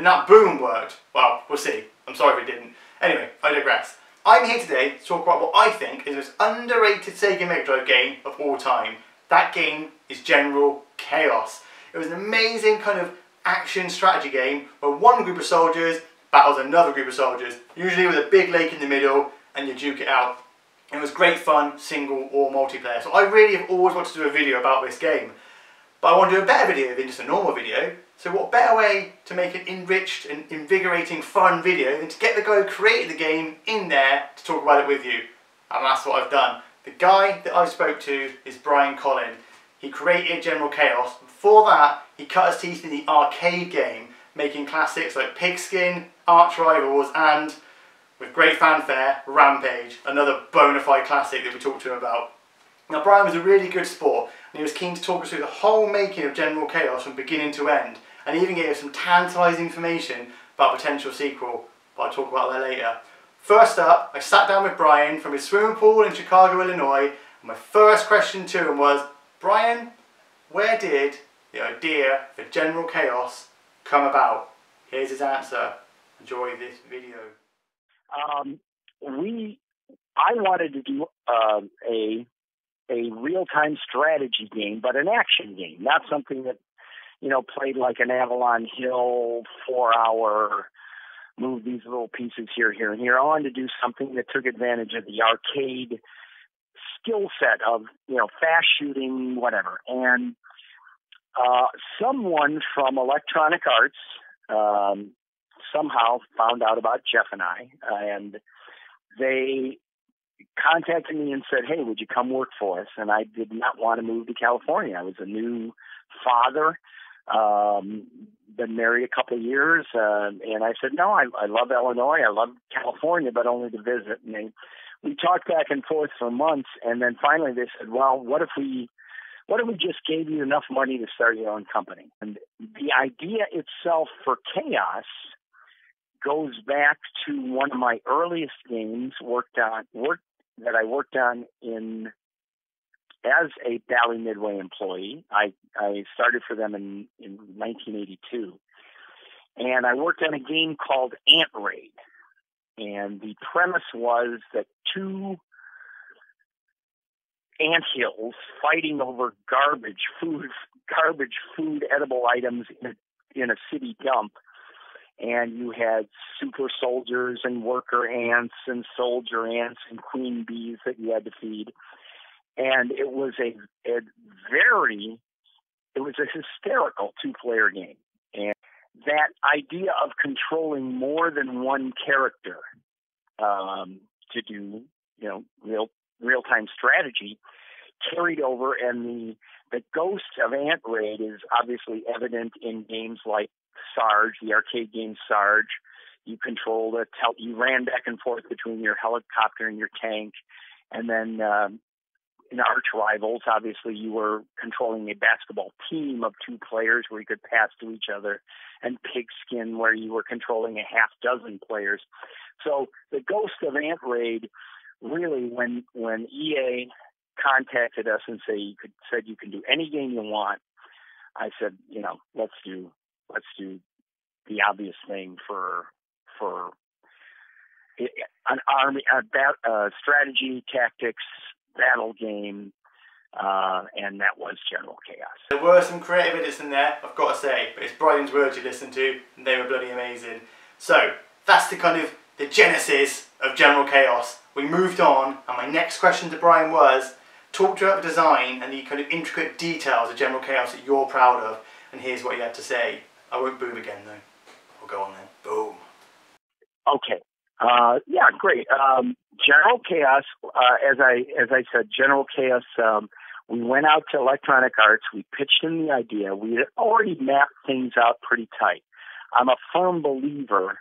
And that boom worked. Well, we'll see. I'm sorry if it didn't. Anyway, I digress. I'm here today to talk about what I think is the most underrated Sega Mega Drive game of all time. That game is General Chaos. It was an amazing kind of action strategy game where one group of soldiers battles another group of soldiers, usually with a big lake in the middle, and you duke it out. It was great fun, single or multiplayer. So I really have always wanted to do a video about this game. But I want to do a better video than just a normal video. So what better way to make an enriched and invigorating fun video than to get the guy who created the game in there to talk about it with you. And that's what I've done. The guy that I spoke to is Brian Colin. He created General Chaos. Before that, he cut his teeth in the arcade game, making classics like Pigskin, Arch Rivals, and, with great fanfare, Rampage, another bona fide classic that we talked to him about. Now Brian was a really good sport, and he was keen to talk us through the whole making of General Chaos from beginning to end, and he even gave us some tantalising information about a potential sequel, but I'll talk about that later. First up, I sat down with Brian from his swimming pool in Chicago, Illinois, and my first question to him was, Brian, where did the idea for General Chaos come about? Here's his answer. Enjoy this video. I wanted to do a real-time strategy game, but an action game, not something that, played like an Avalon Hill 4-hour, move these little pieces here, and here. I wanted to do something that took advantage of the arcade skill set of, fast shooting, whatever. And someone from Electronic Arts somehow found out about Jeff and I, and they contacted me and said, hey, would you come work for us? And I did not want to move to California. I was a new father, been married a couple of years, and I said, no, I love Illinois, I love California, but only to visit. And we talked back and forth for months, and then finally they said, well, what if we just gave you enough money to start your own company? And the idea itself for Chaos goes back to one of my earliest games that I worked on as a Bally Midway employee. I started for them in 1982, and I worked on a game called Ant Raid. And the premise was that two anthills fighting over garbage food, edible items in a city dump. And you had super soldiers and worker ants and soldier ants and queen bees that you had to feed. And it was a hysterical two-player game. And that idea of controlling more than one character to do, real-time strategy carried over, and the ghost of Ant Raid is obviously evident in games like Sarge, the arcade game Sarge. You you ran back and forth between your helicopter and your tank, and then in Arch Rivals, obviously you were controlling a basketball team of two players where you could pass to each other, and Pigskin where you were controlling a half dozen players. So the ghost of Ant Raid, really, when EA contacted us and said you can do any game you want, I said, let's do the obvious thing for an army, strategy, tactics, battle game, and that was General Chaos. There were some creative edits in there, I've got to say, but it's Brian's words you listened to, and they were bloody amazing. So that's the genesis of General Chaos. We moved on, and my next question to Brian was, talk to you about the design and the kind of intricate details of General Chaos that you're proud of, and here's what he had to say. I won't boom again though. I'll go on then. Boom. Okay. Yeah, great. General Chaos, as I said, General Chaos, we went out to Electronic Arts, we pitched in the idea, we had already mapped things out pretty tight. I'm a firm believer,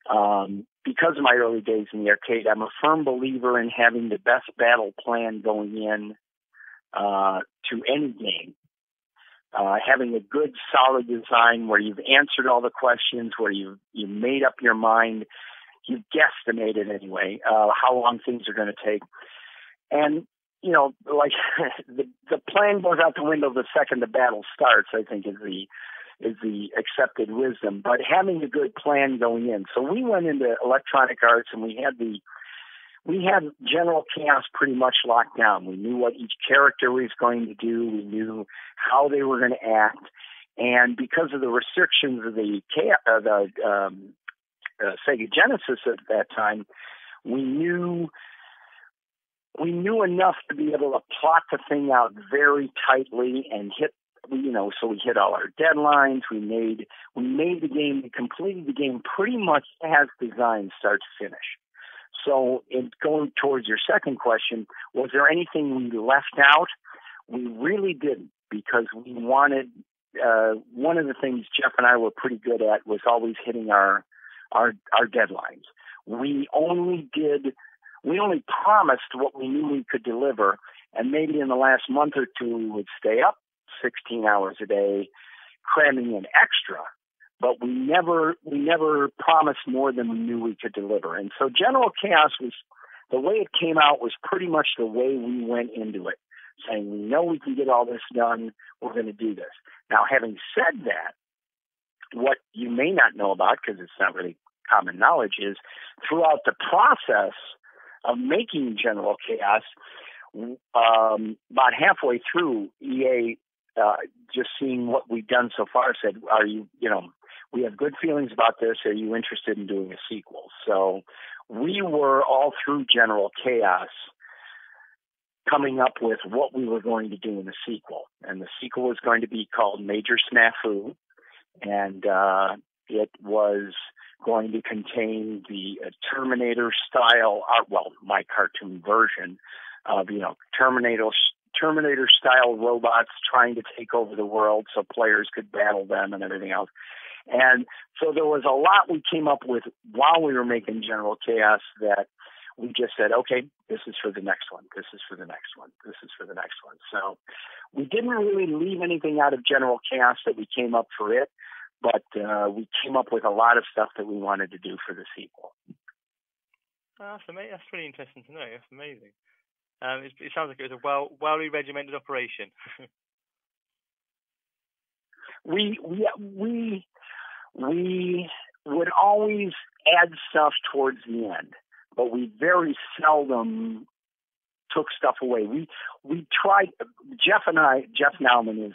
because of my early days in the arcade, I'm a firm believer in having the best battle plan going in to any game. Having a good, solid design where you've answered all the questions, where you've made up your mind, you've guesstimated anyway, how long things are going to take. And, like the plan goes out the window the second the battle starts, I think is the accepted wisdom, but having a good plan going in. So we went into Electronic Arts and we had General Chaos pretty much locked down. We knew what each character was going to do. We knew how they were going to act. And because of the restrictions of the Sega Genesis at that time, we knew enough to be able to plot the thing out very tightly and so we hit all our deadlines. We made the game, we completed the game pretty much as designed, start to finish. So in going towards your second question, was there anything we left out? We really didn't, because we wanted, one of the things Jeff and I were pretty good at was always hitting our deadlines. We only promised what we knew we could deliver, and maybe in the last month or two we would stay up 16 hours a day, cramming in extra, but we never promised more than we knew we could deliver. And so General Chaos was, the way it came out was pretty much the way we went into it, saying we know we can get all this done, we're going to do this. Now, having said that, what you may not know about, because it's not really common knowledge, is throughout the process of making General Chaos, about halfway through, EA, just seeing what we've done so far, said, we have good feelings about this. Are you interested in doing a sequel? So we were all through General Chaos coming up with what we were going to do in the sequel. And the sequel was going to be called Major Snafu. And it was going to contain the Terminator style, my cartoon version of, Terminator style robots trying to take over the world so players could battle them and everything else. And so there was a lot we came up with while we were making General Chaos that we just said, okay, this is for the next one. This is for the next one. This is for the next one. So we didn't really leave anything out of General Chaos that we came up for it, but we came up with a lot of stuff that we wanted to do for the sequel. Oh, that's amazing. That's really interesting to know. That's amazing. It sounds like it was a well-regimented operation. We would always add stuff towards the end, but we very seldom took stuff away. We tried. Jeff Nauman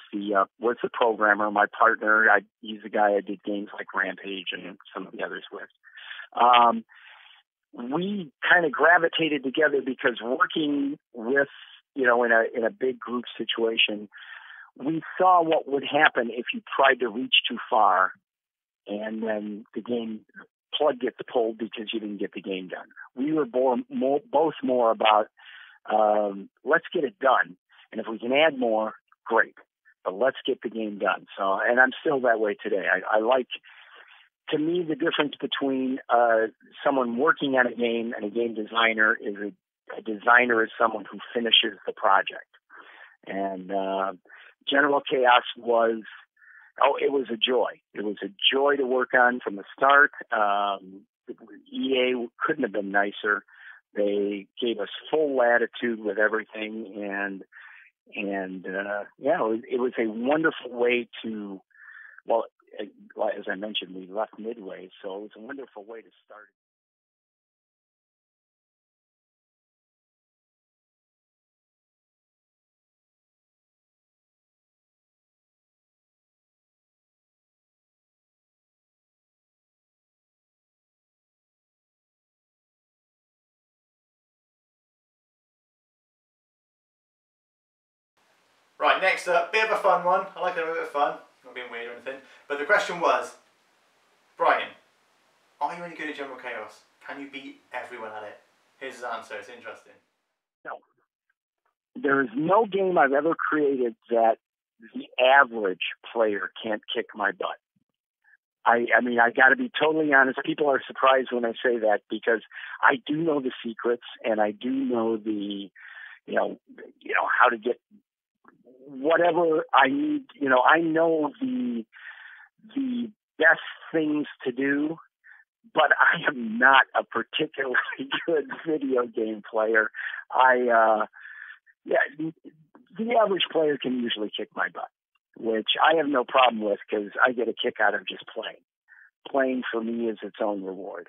was the programmer, my partner. He's the guy I did games like Rampage and some of the others with. We kind of gravitated together because working with, in a big group situation, we saw what would happen if you tried to reach too far and then the game plug gets pulled because you didn't get the game done. We were both more about, let's get it done. And if we can add more, great. But let's get the game done. So, and I'm still that way today. I like, to me, the difference between someone working on a game and a game designer is a designer is someone who finishes the project. And General Chaos was a joy. It was a joy to work on from the start. EA couldn't have been nicer. They gave us full latitude with everything, and it was a wonderful way to, as I mentioned, we left midway, so it was a wonderful way to start. Right, next up, bit of a fun one. I like a bit of fun, not being weird or anything. But the question was, Brian, are you any good at General Chaos? Can you beat everyone at it? Here's his answer, it's interesting. No. There is no game I've ever created that the average player can't kick my butt. I mean, I got to be totally honest. People are surprised when I say that because I do know the secrets and I do know the, how to get whatever I need. I know the best things to do, but I am not a particularly good video game player. The average player can usually kick my butt. which I have no problem with because I get a kick out of just playing. Playing for me is its own reward.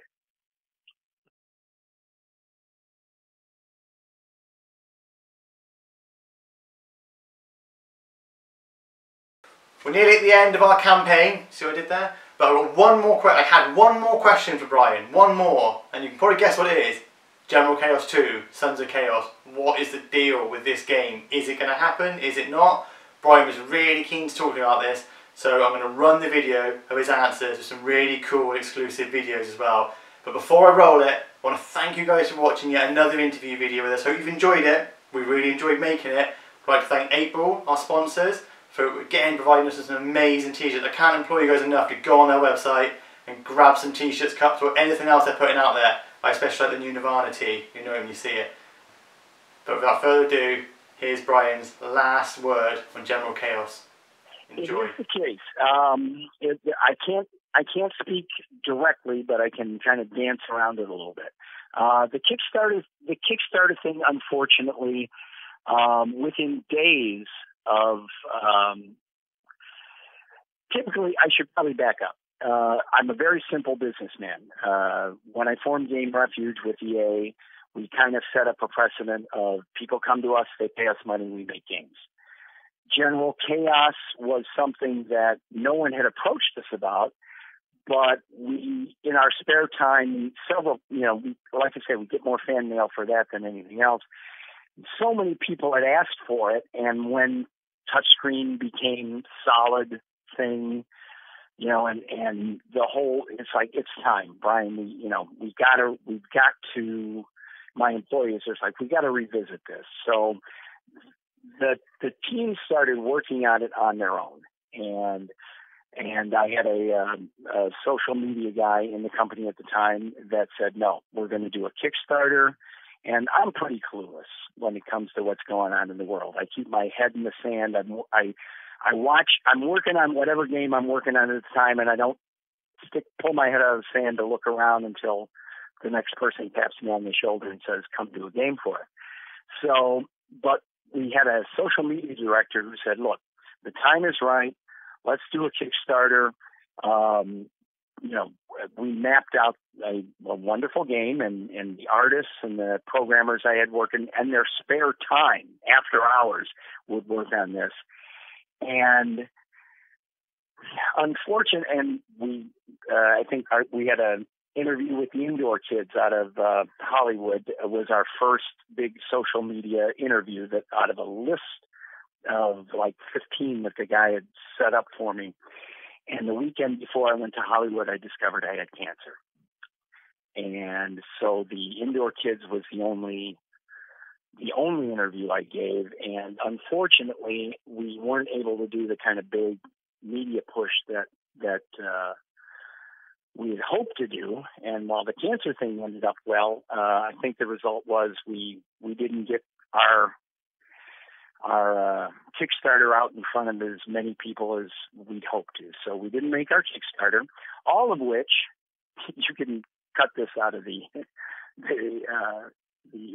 We're nearly at the end of our campaign. See what I did there? But I've got one more question. I had one more question for Brian. One more. And you can probably guess what it is. General Chaos 2, Sons of Chaos. What is the deal with this game? Is it going to happen? Is it not? Brian was really keen to talk to me about this. So I'm going to run the video of his answers with some really cool exclusive videos as well. But before I roll it, I want to thank you guys for watching yet another interview video with us. Hope you've enjoyed it. We really enjoyed making it. I'd like to thank April, our sponsors, for providing us with some amazing t-shirts. I can't employ you guys enough to go on their website and grab some t-shirts, cups, or anything else they're putting out there. I especially like the new Nirvana tee. You know it when you see it. But without further ado, here's Brian's last word on General Chaos. Enjoy. It is the case. I can't speak directly, but I can kind of dance around it a little bit. The Kickstarter thing, unfortunately, within days of typically, I should probably back up. I'm a very simple businessman. When I formed Game Refuge with EA, we kind of set up a precedent of people come to us, they pay us money, we make games. General Chaos was something that no one had approached us about, but we, in our spare time, like I said, we get more fan mail for that than anything else. So many people had asked for it, and when touchscreen became solid thing, and the whole, it's like, it's time, Brian. We've got to. My employees are like, we got to revisit this. So the team started working on it on their own, and I had a social media guy in the company at the time that said, no, we're going to do a Kickstarter. And I'm pretty clueless when it comes to what's going on in the world. I keep my head in the sand. I'm working on whatever game I'm working on at the time, and I don't pull my head out of the sand to look around until the next person taps me on the shoulder and says, come do a game for it. So, but we had a social media director who said, look, the time is right. Let's do a Kickstarter. We mapped out a wonderful game, and the artists and the programmers I had working, and their spare time after hours would work on this. And unfortunately, and we had an interview with the Indoor Kids out of Hollywood. It was our first big social media interview that out of a list of like 15 that the guy had set up for me. And the weekend before I went to Hollywood, I discovered I had cancer. And so the Indoor Kids was the only interview I gave. And unfortunately, we weren't able to do the kind of big media push that we had hoped to do. And while the cancer thing ended up well, I think the result was we didn't get our Kickstarter out in front of as many people as we'd hoped to. So we didn't make our Kickstarter, all of which you can cut this out of the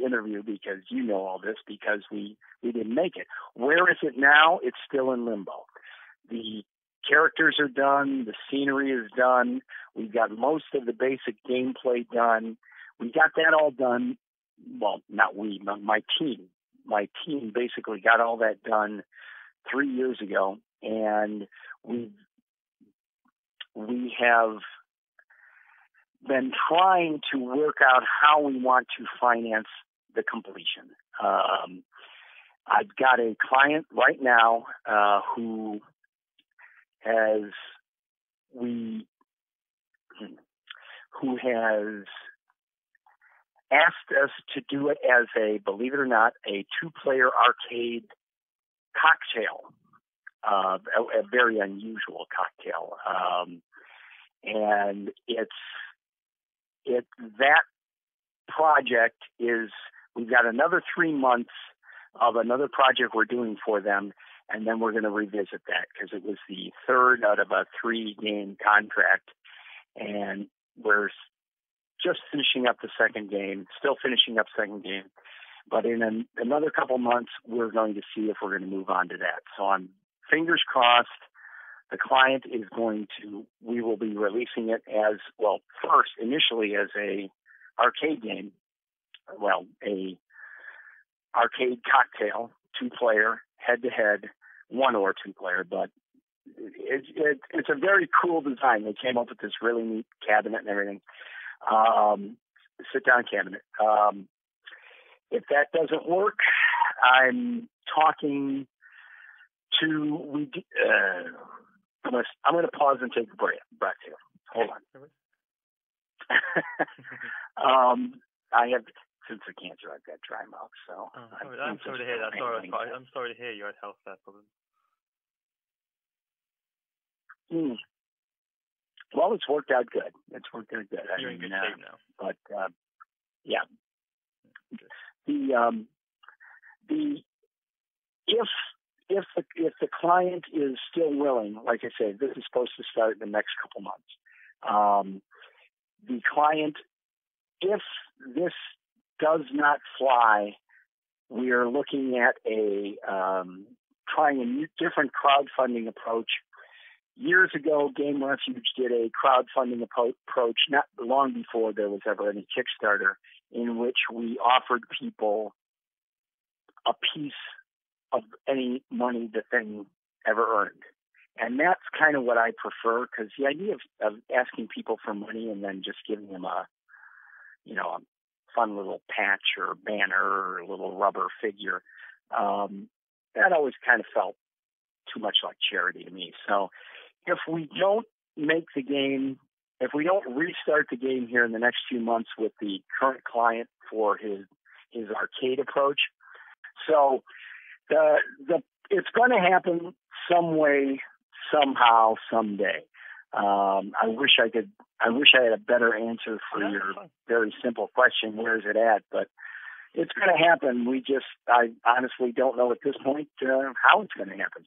interview because you know all this, because we didn't make it. Where is it now? It's still in limbo. The characters are done. The scenery is done. We've got most of the basic gameplay done. We got that all done. Well, not we, my team. My team basically got all that done 3 years ago, and we have been trying to work out how we want to finance the completion. I've got a client right now who has asked us to do it as a, believe it or not, a 2-player arcade cocktail, a very unusual cocktail. And that project is, we've got another 3 months of another project we're doing for them, and then we're going to revisit that because it was the third out of a 3-game contract, and we're just finishing up the second game, still finishing up second game. But in another couple months, we're going to see if we're going to move on to that. So I'm fingers crossed, the client is we will be releasing it as, well, first, initially as a arcade game, well, a arcade cocktail, 2-player, head-to-head, 1 or 2-player, but it's a very cool design. They came up with this really neat cabinet and everything, sit-down cabinet. If that doesn't work, I'm talking to, I'm going to pause and take a breath here. Hold on. I have, since the cancer, I've got dry mouth, so. I'm sorry to hear that. I'm sorry to hear you had health problems. Well, it's worked out good. You're in good shape now. But yeah, if the client is still willing, like I said, this is supposed to start in the next couple months. The client, if this does not fly, we are looking at trying a different crowdfunding approach. Years ago, Game Refuge did a crowdfunding approach, not long before there was ever any Kickstarter, in which we offered people a piece of any money the thing ever earned. And that's kind of what I prefer, because the idea of asking people for money and then just giving them a fun little patch or banner or a little rubber figure, that always kind of felt too much like charity to me. So if we don't make the game, if we don't restart the game here in the next few months with the current client for his arcade approach, so it's going to happen some way, somehow, someday. I wish I had a better answer for your very simple question, where is it at? But it's going to happen. I honestly don't know at this point how it's going to happen.